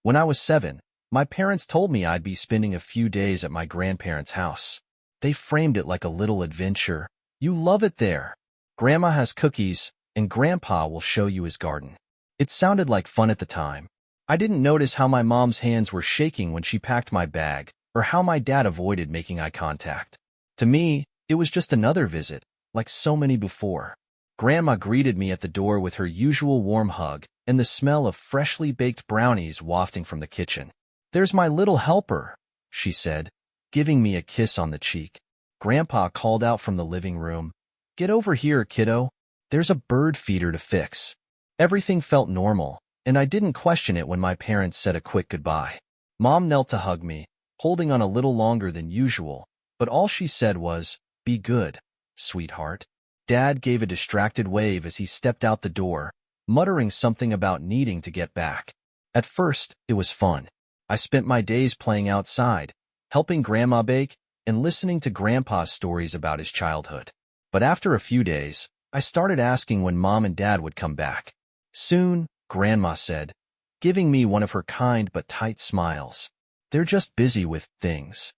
When I was 7, my parents told me I'd be spending a few days at my grandparents' house. They framed it like a little adventure. You love it there. Grandma has cookies, and Grandpa will show you his garden. It sounded like fun at the time. I didn't notice how my mom's hands were shaking when she packed my bag, or how my dad avoided making eye contact. To me, it was just another visit, like so many before. Grandma greeted me at the door with her usual warm hug, and the smell of freshly baked brownies wafting from the kitchen. "There's my little helper," she said, giving me a kiss on the cheek. Grandpa called out from the living room, "Get over here, kiddo. There's a bird feeder to fix." Everything felt normal, and I didn't question it when my parents said a quick goodbye. Mom knelt to hug me, holding on a little longer than usual, but all she said was, "Be good, sweetheart." Dad gave a distracted wave as he stepped out the door, muttering something about needing to get back. At first, it was fun. I spent my days playing outside, helping Grandma bake, and listening to Grandpa's stories about his childhood. But after a few days, I started asking when Mom and Dad would come back. "Soon," Grandma said, giving me one of her kind but tight smiles. "They're just busy with things."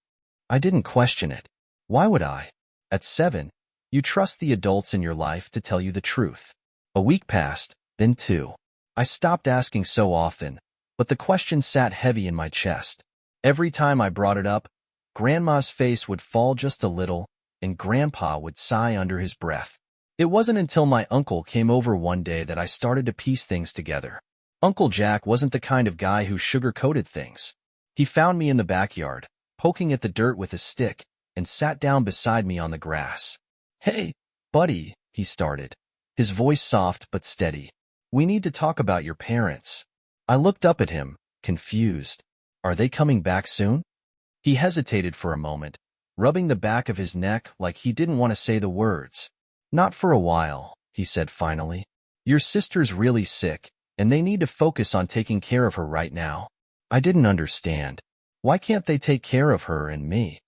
I didn't question it. Why would I? At 7, you trust the adults in your life to tell you the truth. A week passed, then 2. I stopped asking so often, but the question sat heavy in my chest. Every time I brought it up, Grandma's face would fall just a little, and Grandpa would sigh under his breath. It wasn't until my uncle came over one day that I started to piece things together. Uncle Jack wasn't the kind of guy who sugar-coated things. He found me in the backyard, poking at the dirt with a stick, and sat down beside me on the grass. "Hey, buddy," he started, his voice soft but steady. "We need to talk about your parents." I looked up at him, confused. "Are they coming back soon?" He hesitated for a moment, rubbing the back of his neck like he didn't want to say the words. "Not for a while," he said finally. "Your sister's really sick, and they need to focus on taking care of her right now." I didn't understand. Why can't they take care of her and me?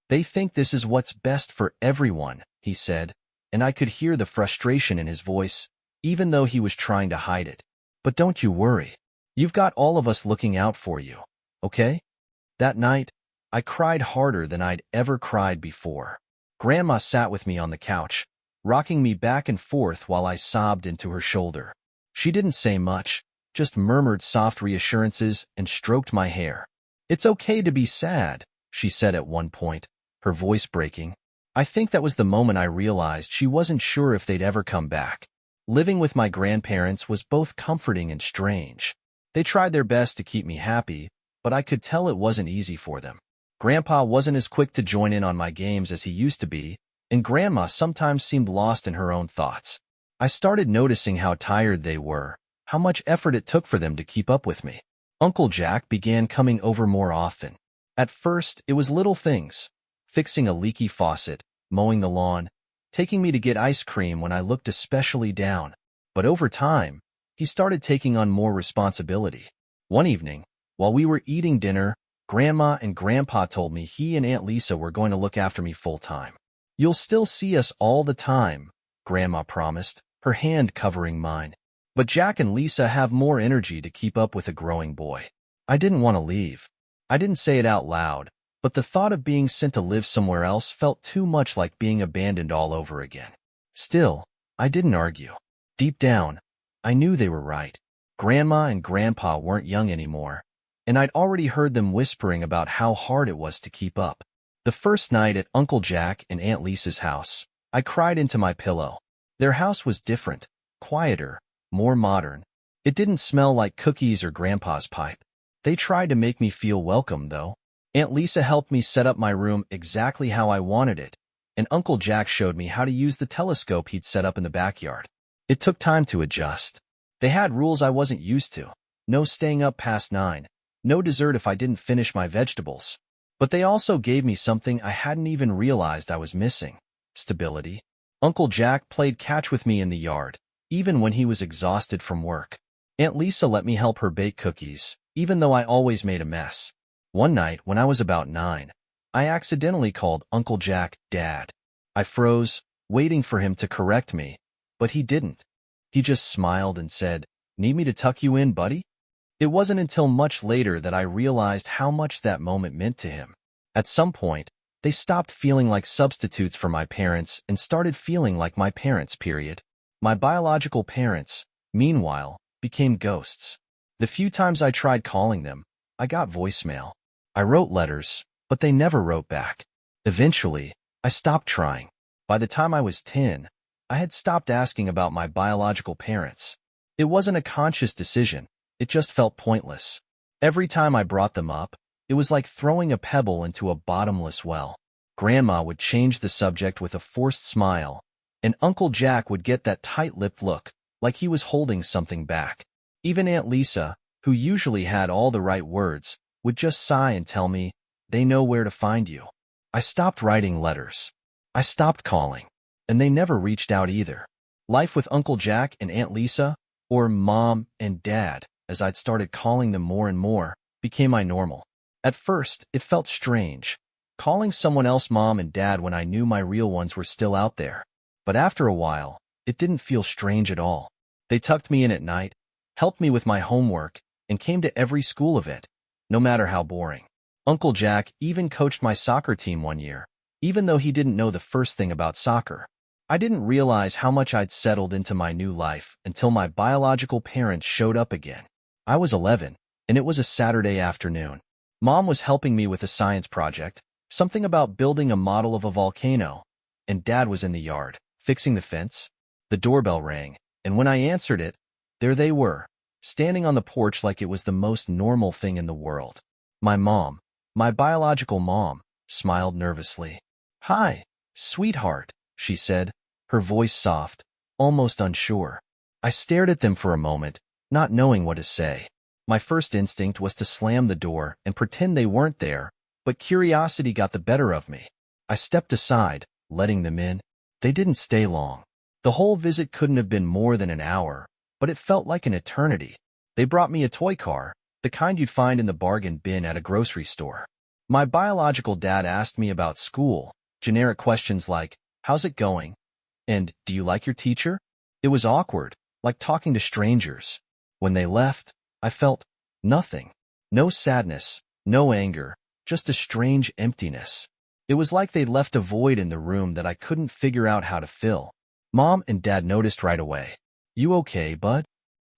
"They think this is what's best for everyone," he said, and I could hear the frustration in his voice, even though he was trying to hide it. "But don't you worry. You've got all of us looking out for you, okay?" That night, I cried harder than I'd ever cried before. Grandma sat with me on the couch, rocking me back and forth while I sobbed into her shoulder. She didn't say much, just murmured soft reassurances and stroked my hair. "It's okay to be sad," she said at one point, her voice breaking. I think that was the moment I realized she wasn't sure if they'd ever come back. Living with my grandparents was both comforting and strange. They tried their best to keep me happy, but I could tell it wasn't easy for them. Grandpa wasn't as quick to join in on my games as he used to be, and Grandma sometimes seemed lost in her own thoughts. I started noticing how tired they were, how much effort it took for them to keep up with me. Uncle Jack began coming over more often. At first, it was little things, fixing a leaky faucet, mowing the lawn, taking me to get ice cream when I looked especially down. But over time, he started taking on more responsibility. One evening, while we were eating dinner, Grandma and Grandpa told me he and Aunt Lisa were going to look after me full-time. "You'll still see us all the time," Grandma promised, her hand covering mine. "But Jack and Lisa have more energy to keep up with a growing boy." I didn't want to leave. I didn't say it out loud, but the thought of being sent to live somewhere else felt too much like being abandoned all over again. Still, I didn't argue. Deep down, I knew they were right. Grandma and Grandpa weren't young anymore, and I'd already heard them whispering about how hard it was to keep up. The first night at Uncle Jack and Aunt Lisa's house, I cried into my pillow. Their house was different, quieter, more modern. It didn't smell like cookies or Grandpa's pipe. They tried to make me feel welcome, though. Aunt Lisa helped me set up my room exactly how I wanted it, and Uncle Jack showed me how to use the telescope he'd set up in the backyard. It took time to adjust. They had rules I wasn't used to. No staying up past 9. No dessert if I didn't finish my vegetables. But they also gave me something I hadn't even realized I was missing: stability. Uncle Jack played catch with me in the yard, even when he was exhausted from work. Aunt Lisa let me help her bake cookies, even though I always made a mess. One night, when I was about 9, I accidentally called Uncle Jack Dad. I froze, waiting for him to correct me, but he didn't. He just smiled and said, "Need me to tuck you in, buddy?" It wasn't until much later that I realized how much that moment meant to him. At some point, they stopped feeling like substitutes for my parents and started feeling like my parents, period. My biological parents, meanwhile, became ghosts. The few times I tried calling them, I got voicemail. I wrote letters, but they never wrote back. Eventually, I stopped trying. By the time I was 10, I had stopped asking about my biological parents. It wasn't a conscious decision, it just felt pointless. Every time I brought them up, it was like throwing a pebble into a bottomless well. Grandma would change the subject with a forced smile, and Uncle Jack would get that tight-lipped look, like he was holding something back. Even Aunt Lisa, who usually had all the right words, would just sigh and tell me, "They know where to find you." I stopped writing letters. I stopped calling, and they never reached out either. Life with Uncle Jack and Aunt Lisa, or Mom and Dad, as I'd started calling them more and more, became my normal. At first, it felt strange, calling someone else Mom and Dad when I knew my real ones were still out there. But after a while, it didn't feel strange at all. They tucked me in at night, helped me with my homework, and came to every school event, no matter how boring. Uncle Jack even coached my soccer team one year, even though he didn't know the first thing about soccer. I didn't realize how much I'd settled into my new life until my biological parents showed up again. I was 11, and it was a Saturday afternoon. Mom was helping me with a science project, something about building a model of a volcano, and Dad was in the yard, fixing the fence. The doorbell rang, and when I answered it, there they were, standing on the porch like it was the most normal thing in the world. My mom, my biological mom, smiled nervously. "Hi, sweetheart," she said, her voice soft, almost unsure. I stared at them for a moment, not knowing what to say. My first instinct was to slam the door and pretend they weren't there, but curiosity got the better of me. I stepped aside, letting them in. They didn't stay long. The whole visit couldn't have been more than an hour, but it felt like an eternity. They brought me a toy car, the kind you'd find in the bargain bin at a grocery store. My biological dad asked me about school, generic questions like, "How's it going?" and "Do you like your teacher?" It was awkward, like talking to strangers. When they left, I felt nothing. No sadness, no anger, just a strange emptiness. It was like they'd left a void in the room that I couldn't figure out how to fill. Mom and Dad noticed right away. "You okay, bud?"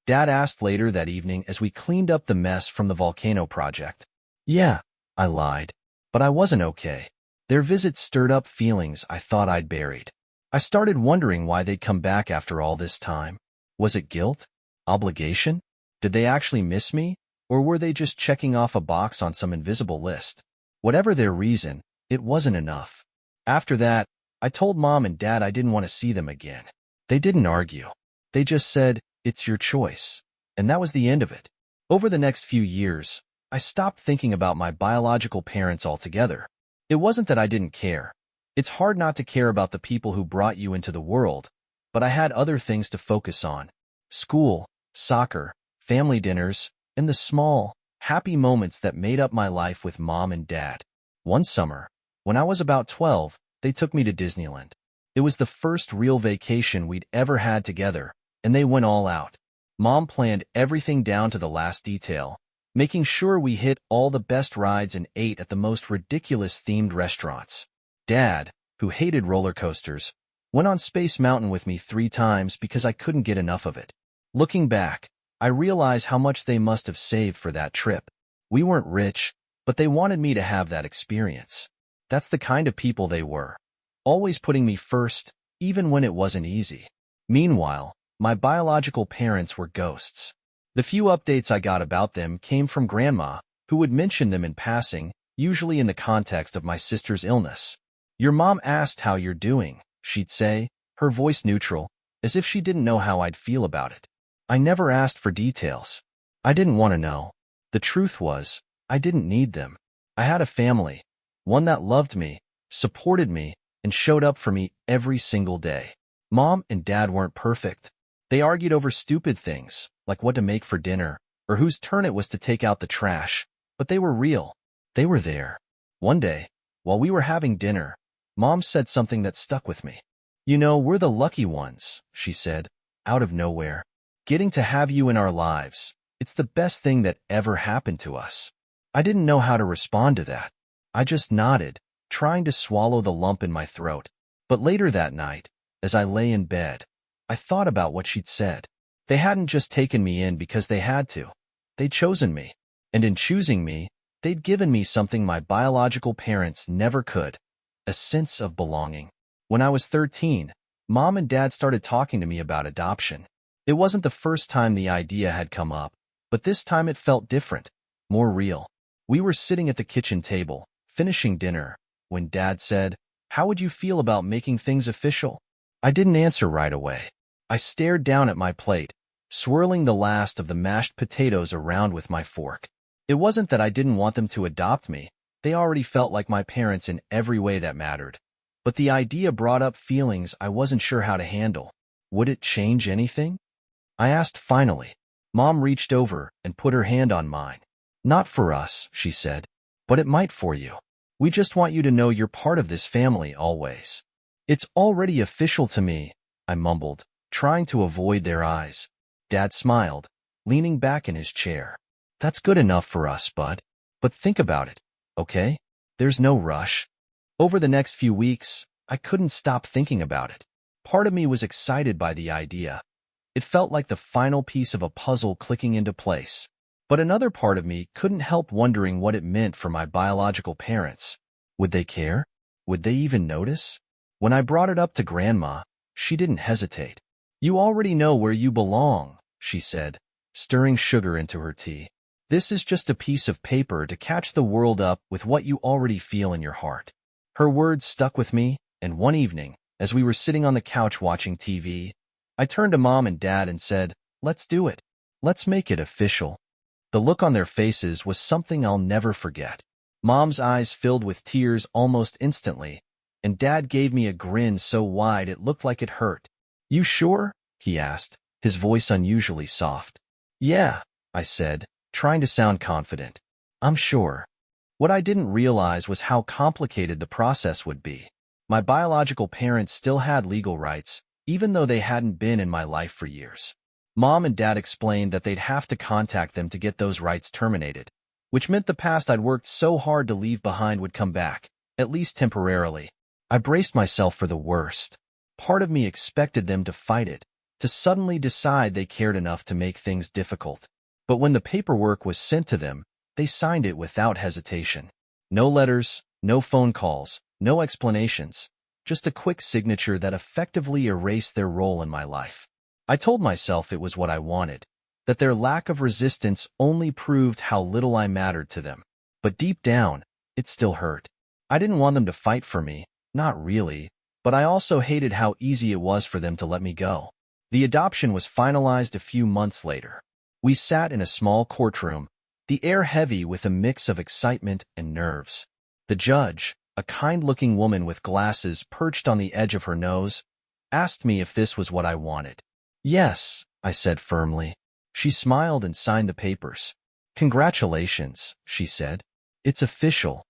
Dad asked later that evening as we cleaned up the mess from the volcano project. "Yeah," I lied. But I wasn't okay. Their visit stirred up feelings I thought I'd buried. I started wondering why they'd come back after all this time. Was it guilt? Obligation? Did they actually miss me? Or were they just checking off a box on some invisible list? Whatever their reason, it wasn't enough. After that, I told Mom and Dad I didn't want to see them again. They didn't argue. They just said, "It's your choice." And that was the end of it. Over the next few years, I stopped thinking about my biological parents altogether. It wasn't that I didn't care. It's hard not to care about the people who brought you into the world, but I had other things to focus on. School, soccer, family dinners, and the small, happy moments that made up my life with Mom and Dad. One summer, when I was about 12, they took me to Disneyland. It was the first real vacation we'd ever had together, and they went all out. Mom planned everything down to the last detail, making sure we hit all the best rides and ate at the most ridiculous themed restaurants. Dad, who hated roller coasters, went on Space Mountain with me 3 times because I couldn't get enough of it. Looking back, I realize how much they must have saved for that trip. We weren't rich, but they wanted me to have that experience. That's the kind of people they were, always putting me first, even when it wasn't easy. Meanwhile, my biological parents were ghosts. The few updates I got about them came from Grandma, who would mention them in passing, usually in the context of my sister's illness. "Your mom asked how you're doing," she'd say, her voice neutral, as if she didn't know how I'd feel about it. I never asked for details. I didn't want to know. The truth was, I didn't need them. I had a family, one that loved me, supported me, and showed up for me every single day. Mom and Dad weren't perfect. They argued over stupid things, like what to make for dinner, or whose turn it was to take out the trash, but they were real. They were there. One day, while we were having dinner, Mom said something that stuck with me. "You know, we're the lucky ones," she said, out of nowhere. "Getting to have you in our lives. It's the best thing that ever happened to us." I didn't know how to respond to that. I just nodded, trying to swallow the lump in my throat. But later that night, as I lay in bed, I thought about what she'd said. They hadn't just taken me in because they had to. They'd chosen me. And in choosing me, they'd given me something my biological parents never could: a sense of belonging. When I was 13, Mom and Dad started talking to me about adoption. It wasn't the first time the idea had come up, but this time it felt different, more real. We were sitting at the kitchen table, finishing dinner, when Dad said, "How would you feel about making things official?" I didn't answer right away. I stared down at my plate, swirling the last of the mashed potatoes around with my fork. It wasn't that I didn't want them to adopt me. They already felt like my parents in every way that mattered. But the idea brought up feelings I wasn't sure how to handle. Would it change anything? I asked finally. Mom reached over and put her hand on mine. "Not for us," she said, "but it might for you. We just want you to know you're part of this family always." "It's already official to me," I mumbled, trying to avoid their eyes. Dad smiled, leaning back in his chair. "That's good enough for us, bud. But think about it, okay? There's no rush." Over the next few weeks, I couldn't stop thinking about it. Part of me was excited by the idea. It felt like the final piece of a puzzle clicking into place. But another part of me couldn't help wondering what it meant for my biological parents. Would they care? Would they even notice? When I brought it up to Grandma, she didn't hesitate. "You already know where you belong," she said, stirring sugar into her tea. "This is just a piece of paper to catch the world up with what you already feel in your heart." Her words stuck with me, and one evening, as we were sitting on the couch watching TV, I turned to Mom and Dad and said, "Let's do it. Let's make it official." The look on their faces was something I'll never forget. Mom's eyes filled with tears almost instantly, and Dad gave me a grin so wide it looked like it hurt. "You sure?" he asked, his voice unusually soft. "Yeah," I said, trying to sound confident. "I'm sure." What I didn't realize was how complicated the process would be. My biological parents still had legal rights, even though they hadn't been in my life for years. Mom and Dad explained that they'd have to contact them to get those rights terminated, which meant the past I'd worked so hard to leave behind would come back, at least temporarily. I braced myself for the worst. Part of me expected them to fight it, to suddenly decide they cared enough to make things difficult. But when the paperwork was sent to them, they signed it without hesitation. No letters, no phone calls, no explanations, just a quick signature that effectively erased their role in my life. I told myself it was what I wanted, that their lack of resistance only proved how little I mattered to them. But deep down, it still hurt. I didn't want them to fight for me, not really, but I also hated how easy it was for them to let me go. The adoption was finalized a few months later. We sat in a small courtroom, the air heavy with a mix of excitement and nerves. The judge, a kind-looking woman with glasses perched on the edge of her nose, asked me if this was what I wanted. "Yes," I said firmly. She smiled and signed the papers. "Congratulations," she said. "It's official."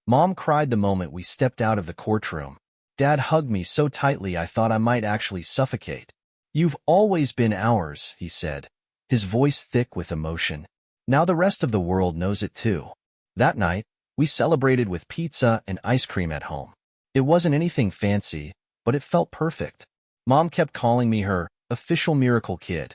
Mom cried the moment we stepped out of the courtroom. Dad hugged me so tightly I thought I might actually suffocate. "You've always been ours," he said, his voice thick with emotion. "Now the rest of the world knows it too." That night, we celebrated with pizza and ice cream at home. It wasn't anything fancy, but it felt perfect. Mom kept calling me her official miracle kid,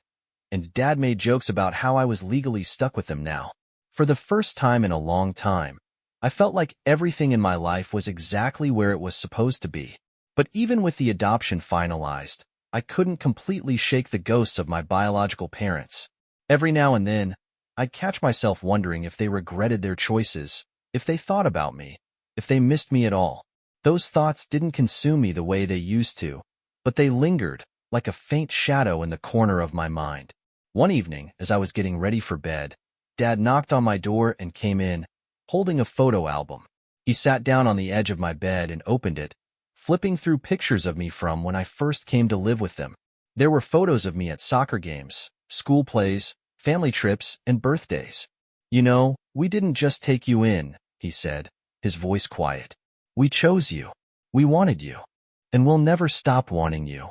and Dad made jokes about how I was legally stuck with them now. For the first time in a long time, I felt like everything in my life was exactly where it was supposed to be. But even with the adoption finalized, I couldn't completely shake the ghosts of my biological parents. Every now and then, I'd catch myself wondering if they regretted their choices, if they thought about me, if they missed me at all. Those thoughts didn't consume me the way they used to, but they lingered, like a faint shadow in the corner of my mind. One evening, as I was getting ready for bed, Dad knocked on my door and came in, holding a photo album. He sat down on the edge of my bed and opened it, flipping through pictures of me from when I first came to live with them. There were photos of me at soccer games, school plays, family trips, and birthdays. "You know, we didn't just take you in," he said, his voice quiet. "We chose you. We wanted you. And we'll never stop wanting you."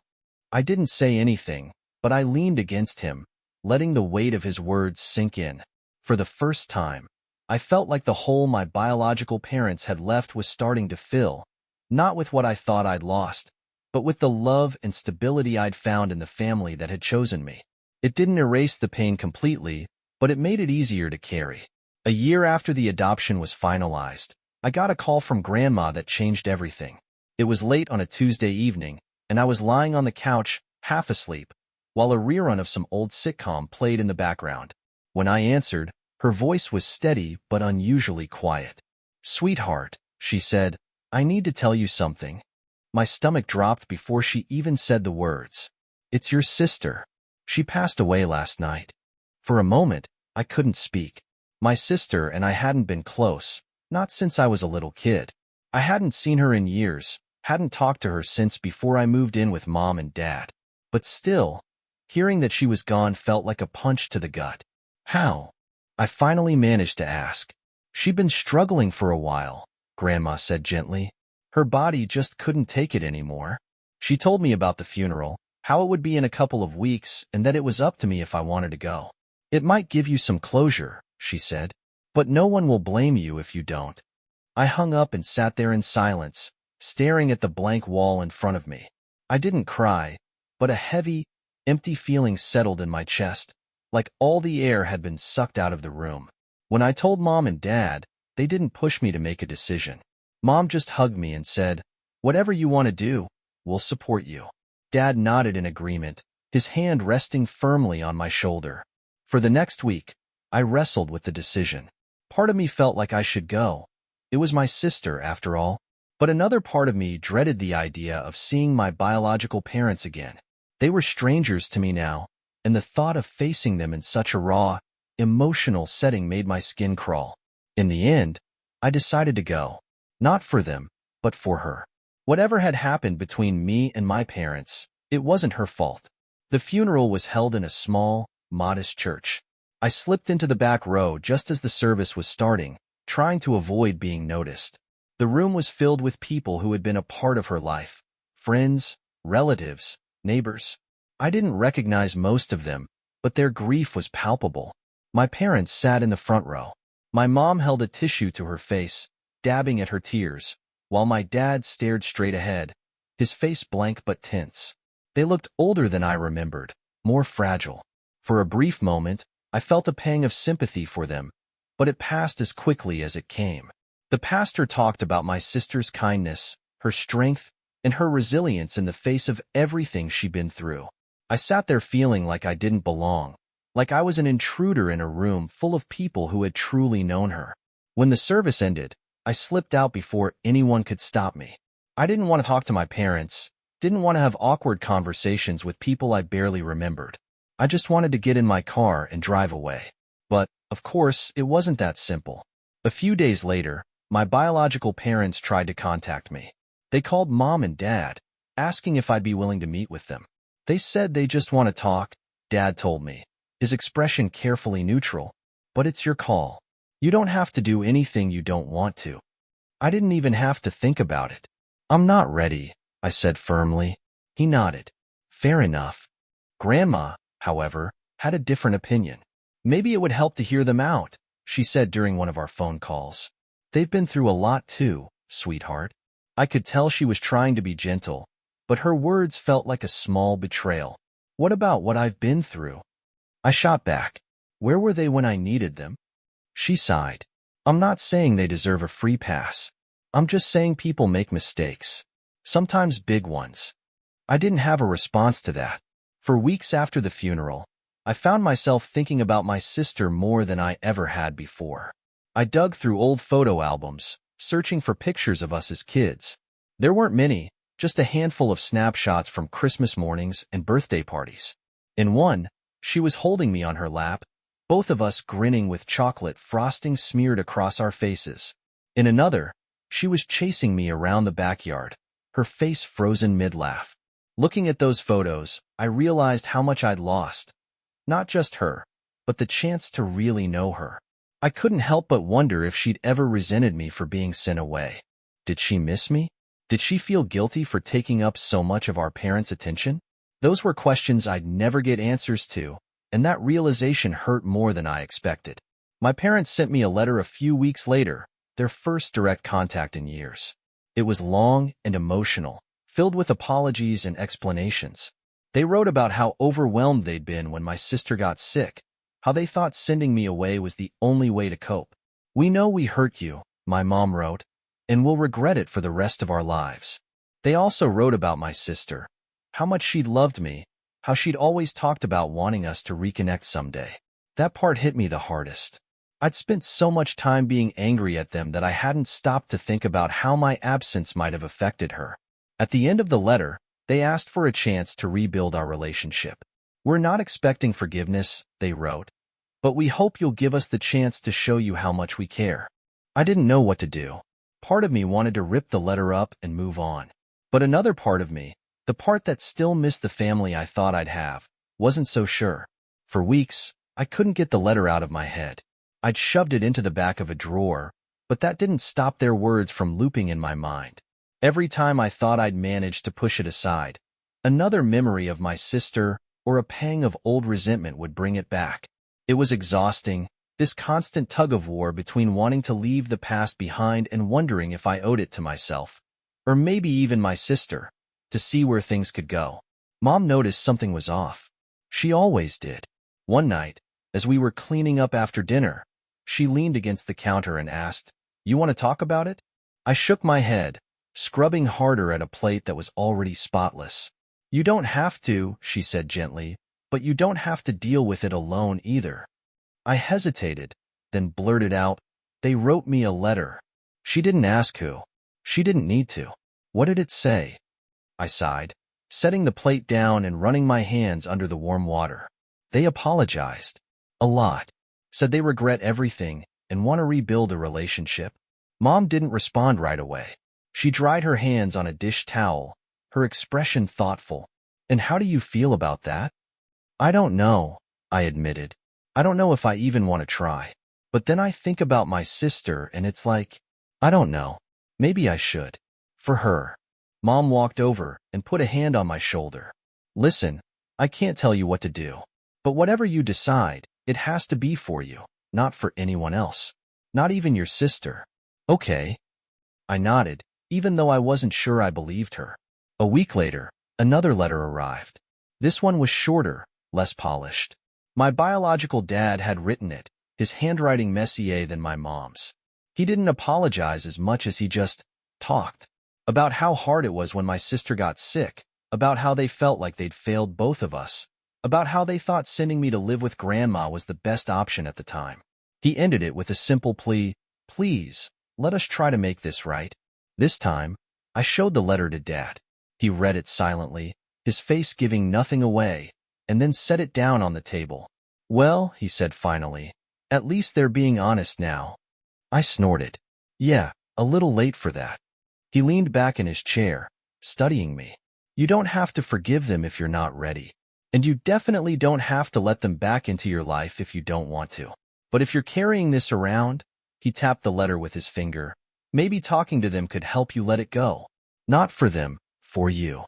I didn't say anything, but I leaned against him, letting the weight of his words sink in. For the first time, I felt like the hole my biological parents had left was starting to fill, not with what I thought I'd lost, but with the love and stability I'd found in the family that had chosen me. It didn't erase the pain completely, but it made it easier to carry. A year after the adoption was finalized, I got a call from Grandma that changed everything. It was late on a Tuesday evening, and I was lying on the couch, half asleep, while a rerun of some old sitcom played in the background. When I answered, her voice was steady but unusually quiet. "Sweetheart," she said, "I need to tell you something." My stomach dropped before she even said the words. "It's your sister. She passed away last night." For a moment, I couldn't speak. My sister and I hadn't been close, not since I was a little kid. I hadn't seen her in years, hadn't talked to her since before I moved in with Mom and Dad. But still, hearing that she was gone felt like a punch to the gut. "How?" I finally managed to ask. "She'd been struggling for a while," Grandma said gently. "Her body just couldn't take it anymore." She told me about the funeral, how it would be in a couple of weeks, and that it was up to me if I wanted to go. "It might give you some closure," she said, "but no one will blame you if you don't." I hung up and sat there in silence, staring at the blank wall in front of me. I didn't cry, but a heavy, empty feeling settled in my chest, like all the air had been sucked out of the room. When I told Mom and Dad, they didn't push me to make a decision. Mom just hugged me and said, "Whatever you want to do, we'll support you." Dad nodded in agreement, his hand resting firmly on my shoulder. For the next week, I wrestled with the decision. Part of me felt like I should go. It was my sister, after all. But another part of me dreaded the idea of seeing my biological parents again. They were strangers to me now, and the thought of facing them in such a raw, emotional setting made my skin crawl. In the end, I decided to go. Not for them, but for her. Whatever had happened between me and my parents, it wasn't her fault. The funeral was held in a small, modest church. I slipped into the back row just as the service was starting, trying to avoid being noticed. The room was filled with people who had been a part of her life. Friends, relatives, neighbors. I didn't recognize most of them, but their grief was palpable. My parents sat in the front row. My mom held a tissue to her face, dabbing at her tears, while my dad stared straight ahead, his face blank but tense. They looked older than I remembered, more fragile. For a brief moment, I felt a pang of sympathy for them, but it passed as quickly as it came. The pastor talked about my sister's kindness, her strength, and her resilience in the face of everything she'd been through. I sat there feeling like I didn't belong, like I was an intruder in a room full of people who had truly known her. When the service ended, I slipped out before anyone could stop me. I didn't want to talk to my parents, didn't want to have awkward conversations with people I barely remembered. I just wanted to get in my car and drive away. But, of course, it wasn't that simple. A few days later, my biological parents tried to contact me. They called Mom and Dad, asking if I'd be willing to meet with them. They said they just want to talk, Dad told me, his expression carefully neutral. But it's your call. You don't have to do anything you don't want to. I didn't even have to think about it. "I'm not ready," I said firmly. He nodded. "Fair enough." Grandma, however, had a different opinion. "Maybe it would help to hear them out," she said during one of our phone calls. "They've been through a lot too, sweetheart." I could tell she was trying to be gentle, but her words felt like a small betrayal. "What about what I've been through?" I shot back. "Where were they when I needed them?" She sighed. "I'm not saying they deserve a free pass. I'm just saying people make mistakes. Sometimes big ones." I didn't have a response to that. For weeks after the funeral, I found myself thinking about my sister more than I ever had before. I dug through old photo albums, searching for pictures of us as kids. There weren't many, just a handful of snapshots from Christmas mornings and birthday parties. In one, she was holding me on her lap, both of us grinning with chocolate frosting smeared across our faces. In another, she was chasing me around the backyard, her face frozen mid-laugh. Looking at those photos, I realized how much I'd lost. Not just her, but the chance to really know her. I couldn't help but wonder if she'd ever resented me for being sent away. Did she miss me? Did she feel guilty for taking up so much of our parents' attention? Those were questions I'd never get answers to, and that realization hurt more than I expected. My parents sent me a letter a few weeks later, their first direct contact in years. It was long and emotional, filled with apologies and explanations. They wrote about how overwhelmed they'd been when my sister got sick, how they thought sending me away was the only way to cope. "We know we hurt you," my mom wrote, "and we'll regret it for the rest of our lives." They also wrote about my sister, how much she'd loved me, how she'd always talked about wanting us to reconnect someday. That part hit me the hardest. I'd spent so much time being angry at them that I hadn't stopped to think about how my absence might have affected her. At the end of the letter, they asked for a chance to rebuild our relationship. "We're not expecting forgiveness," they wrote, "but we hope you'll give us the chance to show you how much we care." I didn't know what to do. Part of me wanted to rip the letter up and move on. But another part of me, the part that still missed the family I thought I'd have, wasn't so sure. For weeks, I couldn't get the letter out of my head. I'd shoved it into the back of a drawer, but that didn't stop their words from looping in my mind. Every time I thought I'd managed to push it aside, another memory of my sister or a pang of old resentment would bring it back. It was exhausting, this constant tug-of-war between wanting to leave the past behind and wondering if I owed it to myself, or maybe even my sister, to see where things could go. Mom noticed something was off. She always did. One night, as we were cleaning up after dinner, she leaned against the counter and asked, "You want to talk about it?" I shook my head, scrubbing harder at a plate that was already spotless. "You don't have to," she said gently, "but you don't have to deal with it alone either." I hesitated, then blurted out, "They wrote me a letter." She didn't ask who. She didn't need to. What did it say? I sighed, setting the plate down and running my hands under the warm water. They apologized. A lot. Said they regret everything and want to rebuild a relationship. Mom didn't respond right away. She dried her hands on a dish towel, her expression thoughtful. "And how do you feel about that?" "I don't know," I admitted. "I don't know if I even want to try. But then I think about my sister and it's like, I don't know. Maybe I should." For her. Mom walked over and put a hand on my shoulder. "Listen, I can't tell you what to do. But whatever you decide, it has to be for you, not for anyone else. Not even your sister." "Okay." I nodded, even though I wasn't sure I believed her. A week later, another letter arrived. This one was shorter, less polished. My biological dad had written it, his handwriting messier than my mom's. He didn't apologize as much as he just talked. About how hard it was when my sister got sick, about how they felt like they'd failed both of us, about how they thought sending me to live with Grandma was the best option at the time. He ended it with a simple plea, "Please, let us try to make this right." This time, I showed the letter to Dad. He read it silently, his face giving nothing away, and then set it down on the table. "Well," he said finally, "at least they're being honest now." I snorted. "Yeah, a little late for that." He leaned back in his chair, studying me. "You don't have to forgive them if you're not ready. And you definitely don't have to let them back into your life if you don't want to. But if you're carrying this around," he tapped the letter with his finger, "maybe talking to them could help you let it go. Not for them, for you."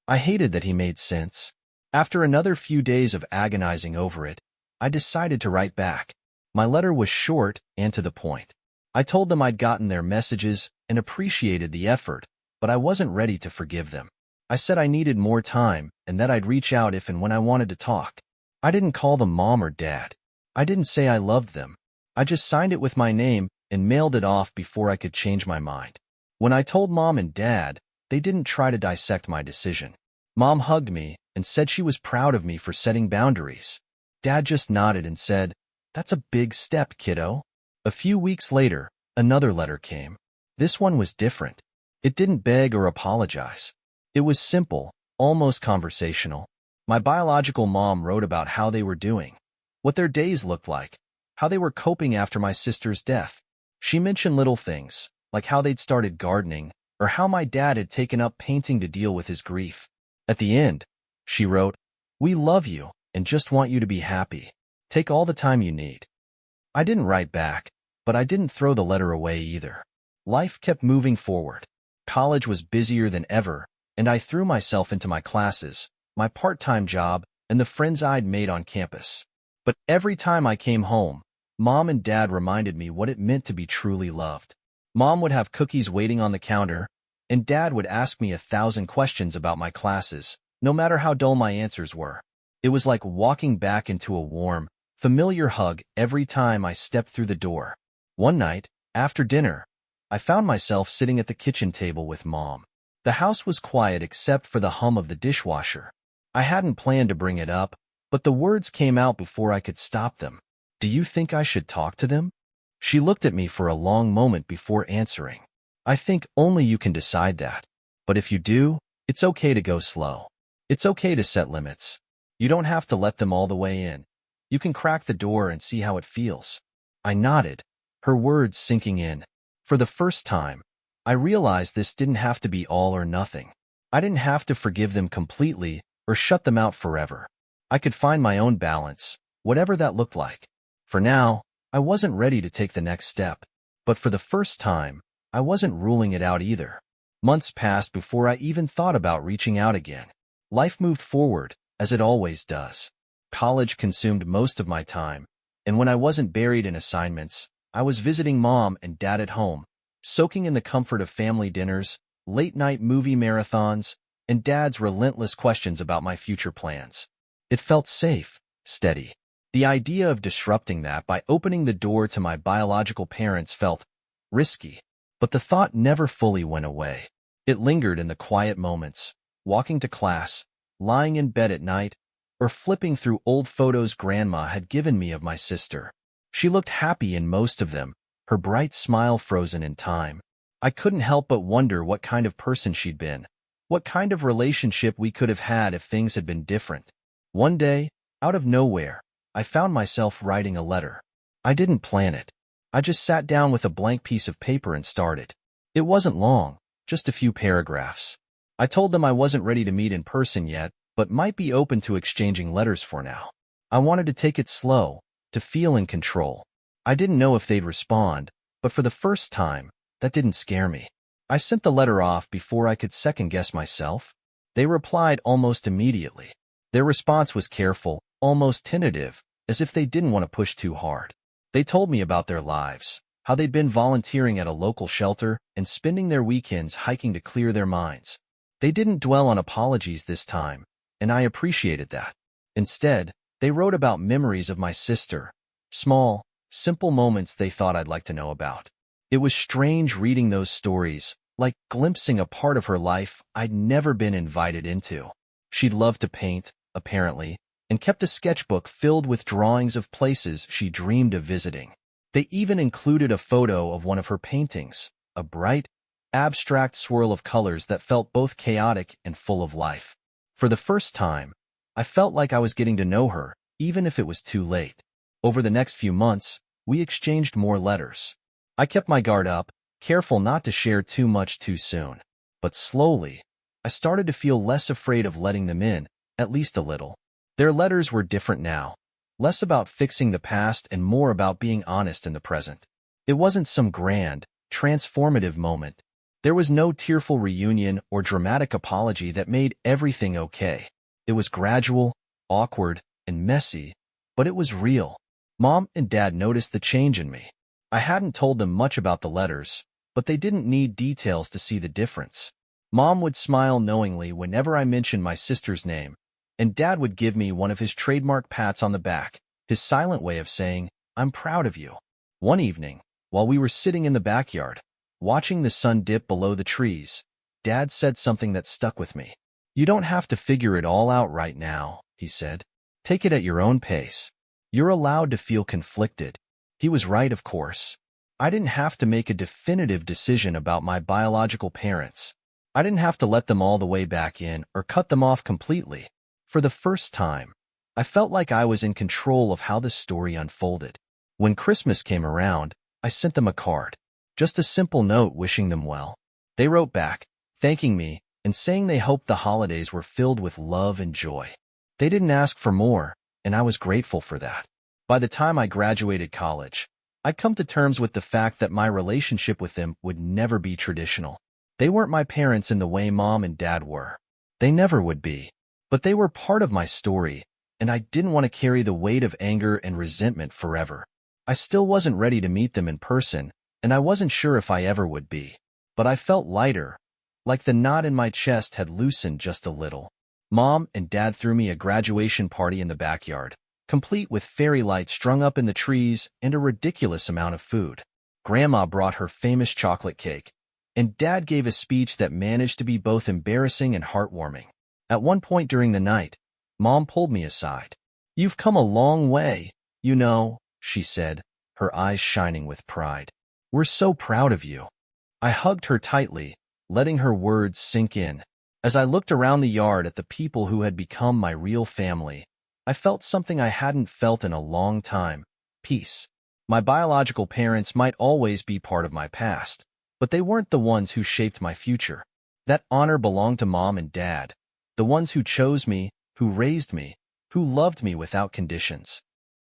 I hated that he made sense. After another few days of agonizing over it, I decided to write back. My letter was short and to the point. I told them I'd gotten their messages and appreciated the effort, but I wasn't ready to forgive them. I said I needed more time and that I'd reach out if and when I wanted to talk. I didn't call them Mom or Dad. I didn't say I loved them. I just signed it with my name and mailed it off before I could change my mind. When I told Mom and Dad, they didn't try to dissect my decision. Mom hugged me and said she was proud of me for setting boundaries. Dad just nodded and said, "That's a big step, kiddo." A few weeks later, another letter came. This one was different. It didn't beg or apologize. It was simple, almost conversational. My biological mom wrote about how they were doing, what their days looked like, how they were coping after my sister's death. She mentioned little things, like how they'd started gardening, or how my dad had taken up painting to deal with his grief. At the end, she wrote, "We love you and just want you to be happy. Take all the time you need." I didn't write back, but I didn't throw the letter away either. Life kept moving forward. College was busier than ever, and I threw myself into my classes, my part-time job, and the friends I'd made on campus. But every time I came home, Mom and Dad reminded me what it meant to be truly loved. Mom would have cookies waiting on the counter, and Dad would ask me 1,000 questions about my classes, no matter how dull my answers were. It was like walking back into a warm, familiar hug every time I stepped through the door. One night, after dinner, I found myself sitting at the kitchen table with Mom. The house was quiet except for the hum of the dishwasher. I hadn't planned to bring it up, but the words came out before I could stop them. "Do you think I should talk to them?" She looked at me for a long moment before answering. "I think only you can decide that. But if you do, it's okay to go slow. It's okay to set limits. You don't have to let them all the way in. You can crack the door and see how it feels." I nodded, her words sinking in. For the first time, I realized this didn't have to be all or nothing. I didn't have to forgive them completely or shut them out forever. I could find my own balance, whatever that looked like. For now, I wasn't ready to take the next step. But for the first time, I wasn't ruling it out either. Months passed before I even thought about reaching out again. Life moved forward, as it always does. College consumed most of my time, and when I wasn't buried in assignments, I was visiting Mom and Dad at home, soaking in the comfort of family dinners, late-night movie marathons, and Dad's relentless questions about my future plans. It felt safe, steady. The idea of disrupting that by opening the door to my biological parents felt risky, but the thought never fully went away. It lingered in the quiet moments, walking to class, lying in bed at night, or flipping through old photos Grandma had given me of my sister. She looked happy in most of them, her bright smile frozen in time. I couldn't help but wonder what kind of person she'd been, what kind of relationship we could have had if things had been different. One day, out of nowhere, I found myself writing a letter. I didn't plan it. I just sat down with a blank piece of paper and started. It wasn't long, just a few paragraphs. I told them I wasn't ready to meet in person yet, but might be open to exchanging letters for now. I wanted to take it slow, to feel in control. I didn't know if they'd respond, but for the first time, that didn't scare me. I sent the letter off before I could second-guess myself. They replied almost immediately. Their response was careful, almost tentative, as if they didn't want to push too hard. They told me about their lives, how they'd been volunteering at a local shelter and spending their weekends hiking to clear their minds. They didn't dwell on apologies this time, and I appreciated that. Instead, they wrote about memories of my sister, small, simple moments they thought I'd like to know about. It was strange reading those stories, like glimpsing a part of her life I'd never been invited into. She'd loved to paint, apparently, and kept a sketchbook filled with drawings of places she dreamed of visiting. They even included a photo of one of her paintings, a bright, abstract swirl of colors that felt both chaotic and full of life. For the first time, I felt like I was getting to know her, even if it was too late. Over the next few months, we exchanged more letters. I kept my guard up, careful not to share too much too soon. But slowly, I started to feel less afraid of letting them in, at least a little. Their letters were different now, less about fixing the past and more about being honest in the present. It wasn't some grand, transformative moment. There was no tearful reunion or dramatic apology that made everything okay. It was gradual, awkward, and messy, but it was real. Mom and Dad noticed the change in me. I hadn't told them much about the letters, but they didn't need details to see the difference. Mom would smile knowingly whenever I mentioned my sister's name, and Dad would give me one of his trademark pats on the back, his silent way of saying, "I'm proud of you." One evening, while we were sitting in the backyard, watching the sun dip below the trees, Dad said something that stuck with me. "You don't have to figure it all out right now," he said. "Take it at your own pace. You're allowed to feel conflicted." He was right, of course. I didn't have to make a definitive decision about my biological parents. I didn't have to let them all the way back in or cut them off completely. For the first time, I felt like I was in control of how the story unfolded. When Christmas came around, I sent them a card. Just a simple note wishing them well. They wrote back, thanking me, and saying they hoped the holidays were filled with love and joy. They didn't ask for more, and I was grateful for that. By the time I graduated college, I'd come to terms with the fact that my relationship with them would never be traditional. They weren't my parents in the way Mom and Dad were. They never would be. But they were part of my story, and I didn't want to carry the weight of anger and resentment forever. I still wasn't ready to meet them in person, and I wasn't sure if I ever would be. But I felt lighter, like the knot in my chest had loosened just a little. Mom and Dad threw me a graduation party in the backyard, complete with fairy lights strung up in the trees and a ridiculous amount of food. Grandma brought her famous chocolate cake, and Dad gave a speech that managed to be both embarrassing and heartwarming. At one point during the night, Mom pulled me aside. "You've come a long way, you know," she said, her eyes shining with pride. "We're so proud of you." I hugged her tightly, letting her words sink in. As I looked around the yard at the people who had become my real family, I felt something I hadn't felt in a long time: peace. My biological parents might always be part of my past, but they weren't the ones who shaped my future. That honor belonged to Mom and Dad, the ones who chose me, who raised me, who loved me without conditions.